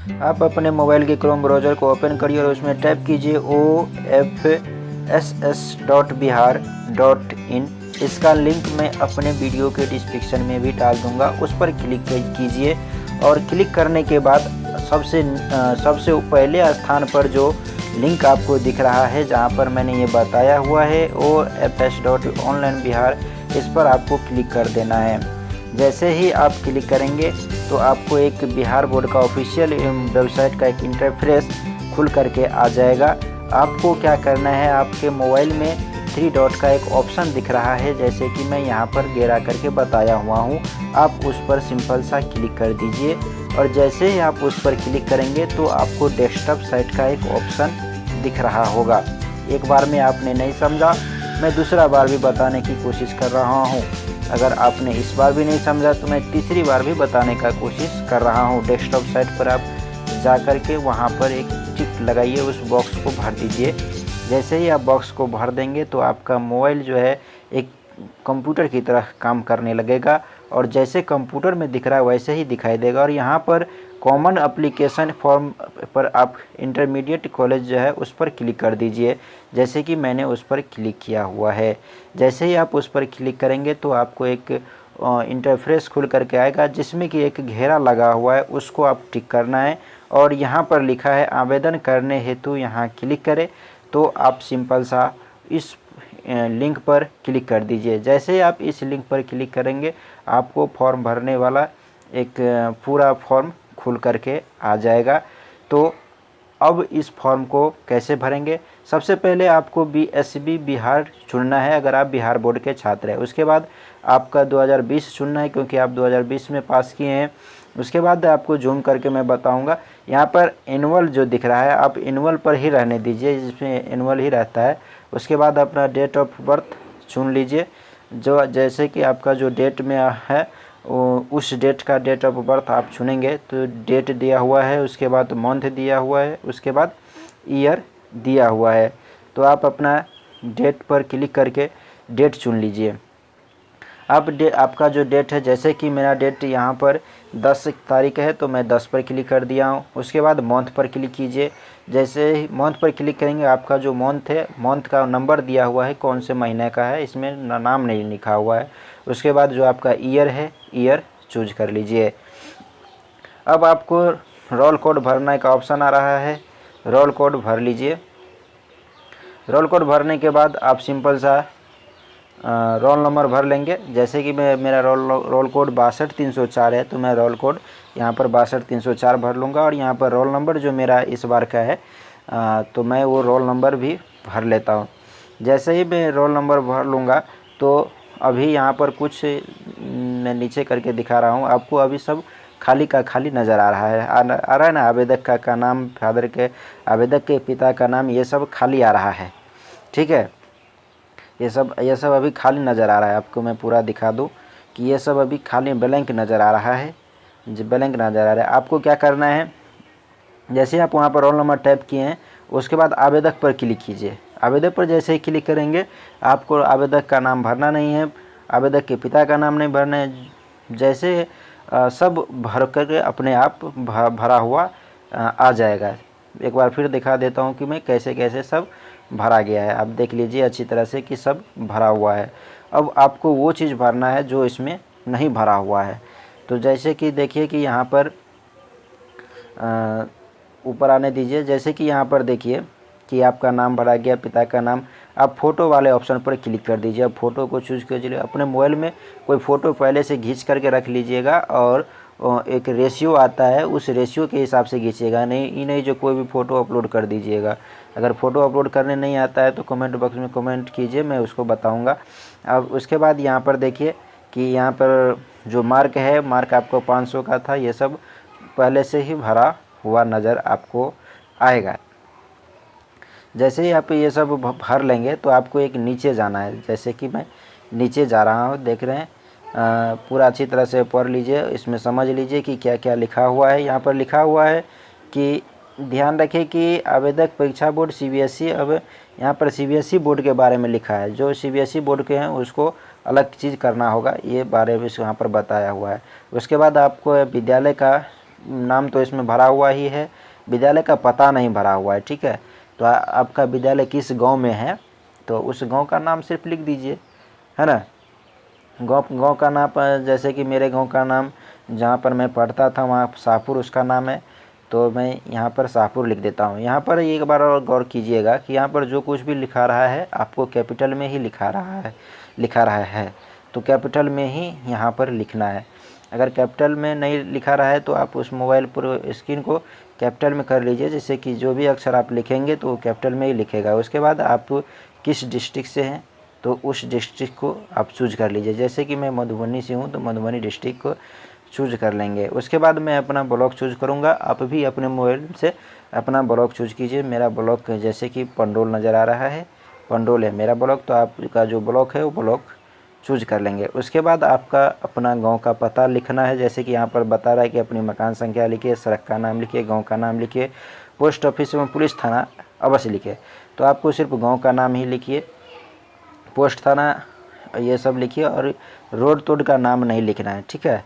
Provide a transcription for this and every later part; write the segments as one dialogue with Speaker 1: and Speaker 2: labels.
Speaker 1: आप अपने मोबाइल के क्रोम ब्राउज़र को ओपन करिए और उसमें टाइप कीजिए ofss.bihar.in। इसका लिंक मैं अपने वीडियो के डिस्क्रिप्शन में भी डाल दूंगा, उस पर क्लिक कीजिए। और क्लिक करने के बाद सबसे पहले स्थान पर जो लिंक आपको दिख रहा है जहां पर मैंने ये बताया हुआ है ofs.online बिहार, इस पर आपको क्लिक कर देना है। जैसे ही आप क्लिक करेंगे तो आपको एक बिहार बोर्ड का ऑफिशियल वेबसाइट का एक इंटरफेस खुल करके आ जाएगा। आपको क्या करना है, आपके मोबाइल में 3 डॉट का एक ऑप्शन दिख रहा है, जैसे कि मैं यहाँ पर गिरा करके बताया हुआ हूँ। आप उस पर सिंपल सा क्लिक कर दीजिए और जैसे ही आप उस पर क्लिक करेंगे तो आपको डेस्कटॉप साइट का एक ऑप्शन दिख रहा होगा। एक बार में आपने नहीं समझा, मैं दूसरा बार भी बताने की कोशिश कर रहा हूँ। अगर आपने इस बार भी नहीं समझा तो मैं तीसरी बार भी बताने का कोशिश कर रहा हूँ। डेस्कटॉप साइट पर आप जा कर के वहाँ पर एक टिक लगाइए, उस बॉक्स को भर दीजिए। जैसे ही आप बॉक्स को भर देंगे तो आपका मोबाइल जो है एक कंप्यूटर की तरह काम करने लगेगा और जैसे कंप्यूटर में दिख रहा है वैसे ही दिखाई देगा। और यहाँ पर कॉमन एप्लीकेशन फॉर्म पर आप इंटरमीडिएट कॉलेज जो है उस पर क्लिक कर दीजिए, जैसे कि मैंने उस पर क्लिक किया हुआ है। जैसे ही आप उस पर क्लिक करेंगे तो आपको एक इंटरफेस खुल करके आएगा जिसमें कि एक घेरा लगा हुआ है, उसको आप टिक करना है। और यहाँ पर लिखा है आवेदन करने हेतु यहाँ क्लिक करें, तो आप सिंपल सा इस लिंक पर क्लिक कर दीजिए। जैसे ही आप इस लिंक पर क्लिक करेंगे आपको फॉर्म भरने वाला एक पूरा फॉर्म खुल करके आ जाएगा। तो अब इस फॉर्म को कैसे भरेंगे, सबसे पहले आपको बीएसबी बिहार चुनना है अगर आप बिहार बोर्ड के छात्र हैं। उसके बाद आपका 2020 चुनना है क्योंकि आप 2020 में पास किए हैं। उसके बाद आपको जूम करके मैं बताऊंगा। यहाँ पर एनुअल जो दिख रहा है आप एनुअल पर ही रहने दीजिए, जिसमें एनुअल ही रहता है। उसके बाद अपना डेट ऑफ बर्थ चुन लीजिए, जो जैसे कि आपका जो डेट में है उस डेट का डेट ऑफ बर्थ आप चुनेंगे तो डेट दिया हुआ है, उसके बाद मंथ दिया हुआ है, उसके बाद ईयर दिया हुआ है। तो आप अपना डेट पर क्लिक करके डेट चुन लीजिए। अब आपका जो डेट है, जैसे कि मेरा डेट यहाँ पर 10 तारीख है तो मैं 10 पर क्लिक कर दिया हूँ। उसके बाद मंथ पर क्लिक कीजिए। जैसे ही मंथ पर क्लिक करेंगे आपका जो मंथ है, मंथ का नंबर दिया हुआ है कौन से महीने का है, इसमें नाम नहीं लिखा हुआ है। उसके बाद जो आपका ईयर है, ईयर चूज कर लीजिए। अब आपको रोल कोड भरने का ऑप्शन आ रहा है, रोल कोड भर लीजिए। रोल कोड भरने के बाद आप सिंपल सा रोल नंबर भर लेंगे। जैसे कि मेरा रोल कोड 62304 है तो मैं रोल कोड यहाँ पर 62304 भर लूँगा। और यहाँ पर रोल नंबर जो मेरा इस बार का है तो मैं वो रोल नंबर भी भर लेता हूँ। जैसे ही मैं रोल नंबर भर लूँगा तो अभी यहाँ पर कुछ मैं नीचे करके दिखा रहा हूँ आपको। अभी सब खाली का खाली नज़र आ रहा है, आ रहा है ना। आवेदक का नाम, फादर के, आवेदक के पिता का नाम, ये सब खाली आ रहा है। ठीक है, ये सब अभी खाली नज़र आ रहा है। आपको मैं पूरा दिखा दूँ कि ये सब अभी खाली ब्लैंक नज़र आ रहा है, जो ब्लैंक नज़र आ रहा है। आपको क्या करना है, जैसे आप वहाँ पर रोल नंबर टाइप किए हैं उसके बाद आवेदक पर क्लिक कीजिए। आवेदक पर जैसे ही क्लिक करेंगे आपको आवेदक का नाम भरना नहीं है, आवेदक के पिता का नाम नहीं भरना है। जैसे सब भर करके अपने आप भरा हुआ आ जाएगा। एक बार फिर दिखा देता हूँ कि मैं कैसे कैसे सब भरा गया है। आप देख लीजिए अच्छी तरह से कि सब भरा हुआ है। अब आपको वो चीज़ भरना है जो इसमें नहीं भरा हुआ है। तो जैसे कि देखिए कि यहाँ पर ऊपर आने दीजिए। जैसे कि यहाँ पर देखिए कि आपका नाम भरा गया, पिता का नाम। आप फ़ोटो वाले ऑप्शन पर क्लिक कर दीजिए। अब फ़ोटो को चूज़ कीजिए। अपने मोबाइल में कोई फ़ोटो पहले से खींच करके रख लीजिएगा और एक रेशियो आता है उस रेशियो के हिसाब से खींचिएगा। नहीं जो कोई भी फ़ोटो अपलोड कर दीजिएगा। अगर फ़ोटो अपलोड करने नहीं आता है तो कमेंट बॉक्स में कमेंट कीजिए, मैं उसको बताऊँगा। अब उसके बाद यहाँ पर देखिए कि यहाँ पर जो मार्क है, मार्क आपको 500 का था, ये सब पहले से ही भरा हुआ नज़र आपको आएगा। जैसे ही आप ये सब भर लेंगे तो आपको एक नीचे जाना है। जैसे कि मैं नीचे जा रहा हूँ, देख रहे हैं। पूरा अच्छी तरह से पढ़ लीजिए, इसमें समझ लीजिए कि क्या क्या लिखा हुआ है। यहाँ पर लिखा हुआ है कि ध्यान रखें कि आवेदक परीक्षा बोर्ड सीबीएसई। अब यहाँ पर सीबीएसई बोर्ड के बारे में लिखा है, जो सीबीएसई बोर्ड के हैं उसको अलग चीज़ करना होगा, ये बारे में यहाँ पर बताया हुआ है। उसके बाद आपको विद्यालय का नाम तो इसमें भरा हुआ ही है, विद्यालय का पता नहीं भरा हुआ है। ठीक है, तो आपका विद्यालय किस गांव में है तो उस गांव का नाम सिर्फ लिख दीजिए, है ना। गांव का नाम, जैसे कि मेरे गांव का नाम जहां पर मैं पढ़ता था वहां शाहपुर उसका नाम है, तो मैं यहाँ पर शाहपुर लिख देता हूँ। यहाँ पर एक बार और गौर कीजिएगा कि यहाँ पर जो कुछ भी लिखा रहा है आपको कैपिटल में ही लिखा रहा है, तो कैपिटल में ही यहाँ पर लिखना है। अगर कैपिटल में नहीं लिखा रहा है तो आप उस मोबाइल पर स्क्रीन को कैपिटल में कर लीजिए, जिससे कि जो भी अक्षर आप लिखेंगे तो वो कैपिटल में ही लिखेगा। उसके बाद आप किस डिस्ट्रिक्ट से हैं तो उस डिस्ट्रिक्ट को आप चूज कर लीजिए। जैसे कि मैं मधुबनी से हूँ तो मधुबनी डिस्ट्रिक्ट को चूज कर लेंगे। उसके बाद मैं अपना ब्लॉक चूज करूँगा। आप भी अपने मोबाइल से अपना ब्लॉक चूज कीजिए। मेरा ब्लॉक जैसे कि पंडोल नज़र आ रहा है, पंडोल है मेरा ब्लॉक, तो आपका जो ब्लॉक है वो ब्लॉक चूज कर लेंगे। उसके बाद आपका अपना गांव का पता लिखना है। जैसे कि यहाँ पर बता रहा है कि अपनी मकान संख्या लिखिए, सड़क का नाम लिखिए, गांव का नाम लिखिए, पोस्ट ऑफिस एवं पुलिस थाना अवश्य लिखिए। तो आपको सिर्फ गांव का नाम ही लिखिए, पोस्ट थाना ये सब लिखिए और रोड तोड का नाम नहीं लिखना है। ठीक है,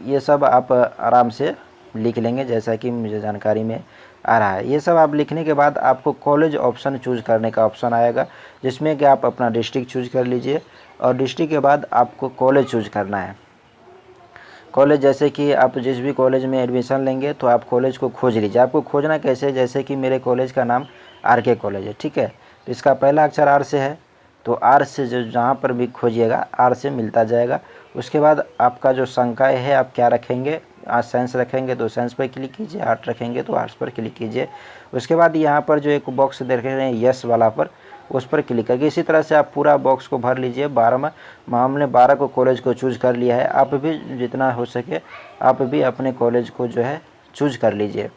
Speaker 1: ये सब आप आराम से लिख लेंगे जैसा कि मुझे जानकारी में आ रहा है। ये सब आप लिखने के बाद आपको कॉलेज ऑप्शन चूज करने का ऑप्शन आएगा, जिसमें कि आप अपना डिस्ट्रिक्ट चूज कर लीजिए और डिस्ट्रिक्ट के बाद आपको कॉलेज चूज करना है। कॉलेज जैसे कि आप जिस भी कॉलेज में एडमिशन लेंगे तो आप कॉलेज को खोज लीजिए। आपको खोजना कैसे, जैसे कि मेरे कॉलेज का नाम RK कॉलेज है। ठीक है, तो इसका पहला अक्षर R से है, तो R से जो जहाँ पर भी खोजिएगा R से मिलता जाएगा। उसके बाद आपका जो संकाय है आप क्या रखेंगे, आज साइंस रखेंगे तो साइंस पर क्लिक कीजिए, आर्ट रखेंगे तो आर्ट्स पर क्लिक कीजिए। उसके बाद यहाँ पर जो एक बॉक्स देख रहे हैं यस वाला पर, उस पर क्लिक करके इसी तरह से आप पूरा बॉक्स को भर लीजिए। 12 में हमने 12 को कॉलेज को चूज कर लिया है। आप भी जितना हो सके आप भी अपने कॉलेज को जो है चूज कर लीजिए।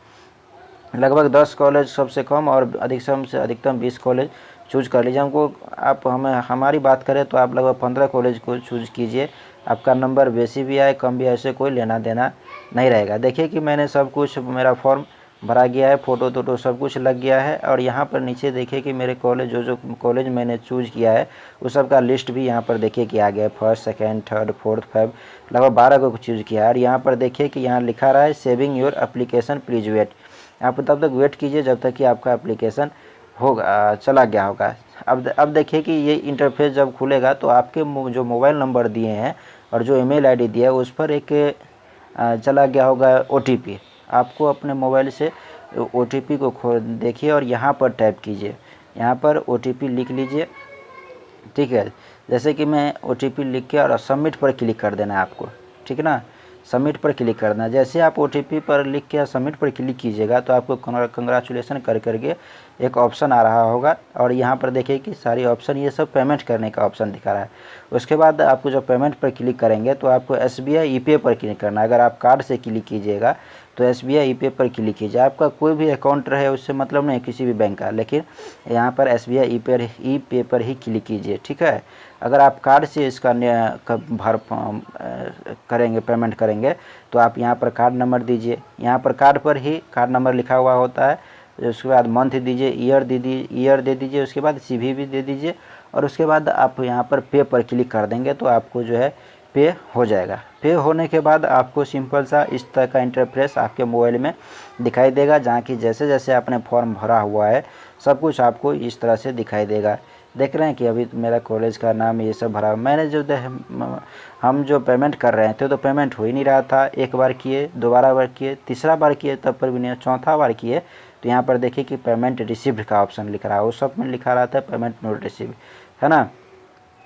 Speaker 1: लगभग 10 कॉलेज सबसे कम और अधिकतम से अधिकतम 20 कॉलेज चूज कर लीजिए। हमारी बात करें तो आप लगभग 15 कॉलेज को चूज कीजिए। आपका नंबर बेसी भी आए कम भी आए से कोई लेना देना नहीं रहेगा। देखिए कि मैंने सब कुछ मेरा फॉर्म भरा गया है, फ़ोटो टोटो सब कुछ लग गया है और यहाँ पर नीचे देखिए कि मेरे कॉलेज जो कॉलेज मैंने चूज किया है उस सब का लिस्ट भी यहाँ पर देखिए कि आ गया है। 1st, 2nd, 3rd, 4th, 5th लगभग 12 को चूज किया है। और यहाँ पर देखिए कि यहाँ लिखा रहा है saving your application please wait. आप तब तक वेट कीजिए जब तक कि आपका एप्लीकेशन होगा चला गया होगा। अब देखिए कि ये इंटरफेस जब खुलेगा तो आपके जो मोबाइल नंबर दिए हैं और जो ईमेल आईडी दिया है उस पर एक चला गया होगा OTP। आपको अपने मोबाइल से OTP को देखिए और यहाँ पर टाइप कीजिए, यहाँ पर OTP लिख लीजिए। ठीक है, जैसे कि मैं OTP लिख के और सबमिट पर क्लिक कर देना है आपको। ठीक है ना, सबमिट पर क्लिक करना है। जैसे आप OTP पर लिख के सबमिट पर क्लिक कीजिएगा तो आपको कंग्रेचुलेसन करके एक ऑप्शन आ रहा होगा और यहाँ पर देखिए कि सारी ऑप्शन ये सब पेमेंट करने का ऑप्शन दिखा रहा है। उसके बाद आपको जब पेमेंट पर क्लिक करेंगे तो आपको SBI EPay पर क्लिक करना है। अगर आप कार्ड से क्लिक कीजिएगा तो SBI EPay पर क्लिक कीजिए। आपका कोई भी अकाउंट रहे उससे मतलब नहीं किसी भी बैंक का, लेकिन यहाँ पर SBI EPay पर ही क्लिक कीजिए। ठीक है, अगर आप कार्ड से इसका करेंगे पेमेंट करेंगे तो आप यहाँ पर कार्ड नंबर दीजिए। यहाँ पर कार्ड पर ही कार्ड नंबर लिखा हुआ होता है। उसके बाद मंथ दीजिए, ईयर दे दीजिए, उसके बाद CVV दे दीजिए और उसके बाद आप यहाँ पर पे पर क्लिक कर देंगे तो आपको जो है पे हो जाएगा। पे होने के बाद आपको सिंपल सा इस तरह का इंटरफेस आपके मोबाइल में दिखाई देगा, जहाँ कि जैसे जैसे आपने फॉर्म भरा हुआ है सब कुछ आपको इस तरह से दिखाई देगा। देख रहे हैं कि अभी मेरा कॉलेज का नाम ये सब भरा। मैंने हम जो पेमेंट कर रहे थे तो पेमेंट हो ही नहीं रहा था। एक बार किए, दोबारा बार किए, तीसरा बार किए तब पर भी नहीं, चौथा बार किए तो यहाँ पर देखिए कि पेमेंट रिसीव्ड का ऑप्शन लिख रहा है। उस सब में लिखा रहा था पेमेंट नोट रिसीव, है ना।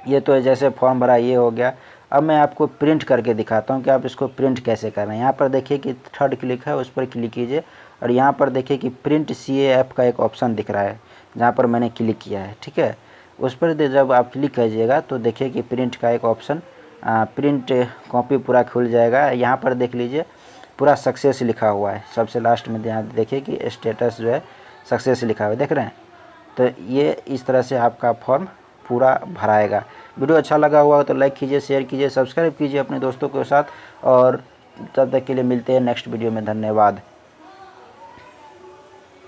Speaker 1: ये तो जैसे फॉर्म भरा ये हो गया। अब मैं आपको प्रिंट करके दिखाता हूँ कि आप इसको प्रिंट कैसे कर रहे हैं। यहाँ पर देखिए कि 3rd क्लिक है, उस पर क्लिक कीजिए और यहाँ पर देखिए कि प्रिंट CAF का एक ऑप्शन दिख रहा है जहाँ पर मैंने क्लिक किया है। ठीक है, उस पर जब आप क्लिक कीजिएगा तो देखिए कि प्रिंट का एक ऑप्शन प्रिंट कॉपी पूरा खुल जाएगा। यहाँ पर देख लीजिए पूरा सक्सेस लिखा हुआ है। सबसे लास्ट में यहाँ देखिए कि स्टेटस जो है सक्सेस लिखा हुआ है, देख रहे हैं। तो ये इस तरह से आपका फॉर्म पूरा भराएगा। वीडियो अच्छा लगा हुआ तो लाइक कीजिए, शेयर कीजिए, सब्सक्राइब कीजिए अपने दोस्तों के साथ और तब तक के लिए मिलते हैं नेक्स्ट वीडियो में। धन्यवाद।